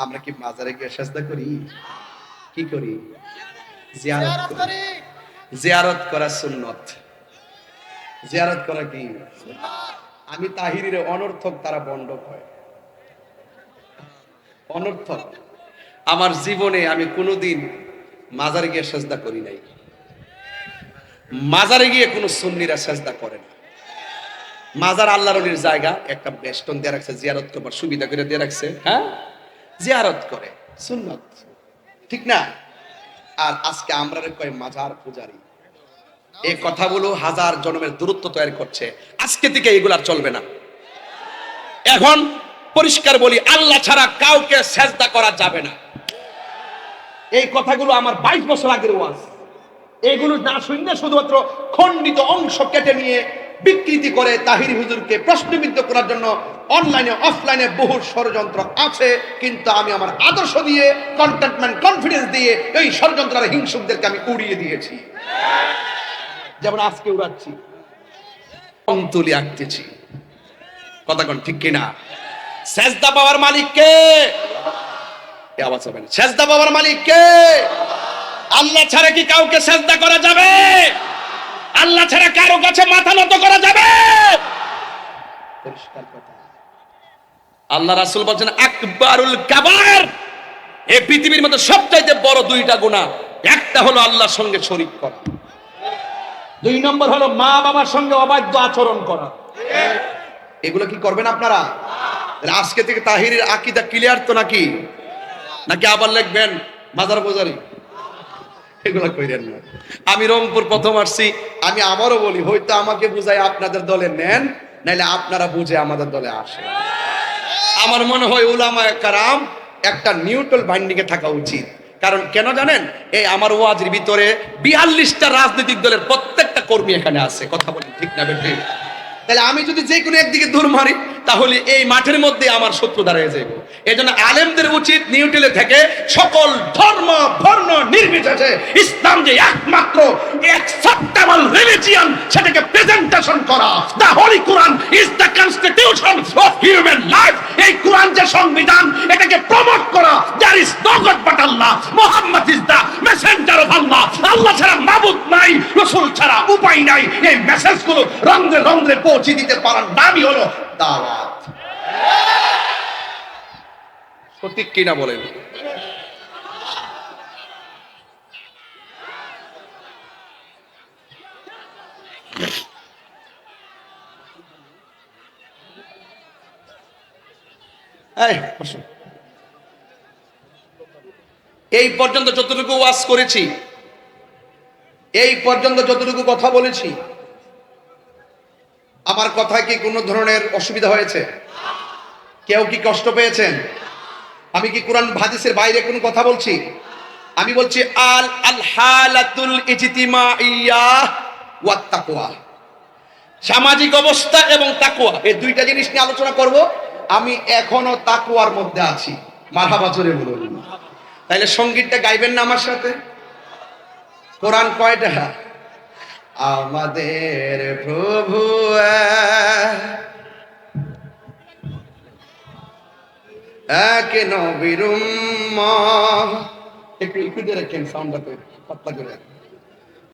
আমরা কি মাজারে গিয়ে সেজদা করি? কি করি? জিয়ারত করি। জিয়ারত করা সুন্নত। জিয়ারত করা কি? আমি তাহিরের অনর্থক তারা বন্ডক হয়, অনর্থক। আমার জীবনে আমি কোনোদিন মাজারে গিয়ে সেজদা করি নাই। মাজারে গিয়ে কোনো সুন্নিরা সেজদা করে না। মাজার আল্লাহর ওলির জায়গা, একটা বেষ্টন দিয়ে রাখছে, জিয়ারত করবার সুবিধা করে দিয়ে রাখছে। হ্যাঁ, জিয়ারত করে, সুন্নত, ঠিক না? আর আজকে আমরা কয় মাজার পূজারি। এই কথাগুলো হাজার জন্মের দূরত্ব তৈরি করছে। আজকে থেকে এগুলো আর চলবে না। এখন পরিষ্কার বলি, আল্লাহ ছাড়া কাউকে সেজদা করা যাবে না। এই কথাগুলো আমার 22 বছর আগের ওয়াজ। এগুলো না শুনলে শুধুমাত্র খণ্ডিত অংশ কেটে নিয়ে বিকৃতি করে তাহির হুজুরকে প্রশ্নবিদ্ধ করার জন্য অনলাইনে অফলাইনে বহু ষড়যন্ত্র আছে, কিন্তু আমি আমার আদর্শ দিয়ে, কন্টেন্টমেন্ট, কনফিডেন্স দিয়ে এই ষড়যন্ত্রের হিংসুকদেরকে আমি উড়িয়ে দিয়েছি। যেমন আজকে উড়াচ্ছি, তুলি আঁকতেছি। কথা কোন ঠিক কিনা? সেজদা পাওয়ার মালিক কে? আওয়াজ হবে না। সেজদা পাওয়ার মালিক কে? আল্লাহ ছাড়া কি কাউকে সেজদা করা যাবে? আল্লাহ ছাড়া কারো কাছে মাথা নত করা যাবে? পরিষ্কার কথা। আল্লাহ রাসূল বলেন, আকবারুল কাবায়ের, এই পৃথিবীর মধ্যে সবচাইতে বড় দুইটা গুনাহ, একটা হলো আল্লাহর সঙ্গে শরীক করা, 2 নম্বর হলো মা বাবার সঙ্গে অবাধ্য আচরণ করা। এগুলো কি করবেন আপনারা? আজকে থেকে তাহিরের আকীদা ক্লিয়ার তো নাকি? নাকি আবার লিখবেন মাজার পূজারি? এগুলো কইরেন না। আমি রংপুর প্রথম আসছি, আমি আবারও বলি, হয়তো আমাকে বুঝাই আপনাদের দলে নেন, নাইলে আপনারা বুঝে আমাদের দলে আসেন। আমার মনে হয় উলামায়ে কেরাম একটা নিউট্রাল বাইন্ডিংয়ে থাকা উচিত। কারণ কেন জানেন? এই আমার ওয়াজের ভিতরে 42টা রাজনৈতিক দলের প্রত্যেকটা কর্মী এখানে আছে। কথা বলি ঠিক না বেঠিক? তাহলে আমি যদি যে কোনো একদিকে দূর মারি, তাহলে এই মাঠের মধ্যে আমার শত্রু দাঁড়িয়ে যাবে। এজন্য আলেমদের উচিত নিউট্রালে থেকে সকল ধর্ম বর্ণ নির্বিশেষে ইসলাম যে একমাত্র অ্যাকসেপ্টেবল রিলিজিয়ন, সেটাকে প্রেজেন্টেশন করা। The holy Quran is the constitution of human life. এই কোরআন যে সংবিধান, এটাকে প্রমোট করা। There is no god but Allah, Muhammad is the messenger of Allah. Allah ছাড়া মাবুদ নাই, রাসূল ছাড়া উপায় নাই। এই মেসেজগুলো রন্ধ্রে রন্ধ্রে পৌঁছে দিতে পারার নামই হলো দাওয়াত। সঠিক কিনা বলেন? এই পর্যন্ত যতটুকু ওয়াজ করেছি, এই পর্যন্ত যতটুকু কথা বলেছি, আমার কথায় কি কোনো ধরনের অসুবিধা হয়েছে? কেউ কি কষ্ট পেয়েছেন? আমি কি কোরআন হাদিসের বাইরে কোনো কথা বলছি? আমি বলছি আল হালাতুল ইজতিমাইয়া ওয়াত তাকওয়া, সামাজিক অবস্থা এবং তাকওয়া, এই দুইটা জিনিস নিয়ে আলোচনা করব। আমি এখনো তাকওয়ার মধ্যে আছি। মারহাবা জোরে বলুন। তাইলে সঙ্গীতটা গাইবেন না আমার সাথে? কোরআন কয়টা? আমাদের প্রভু এক নবীর উম্মত। একটু দিয়ে রাখেন সাউন্ডটা পাতলা করে।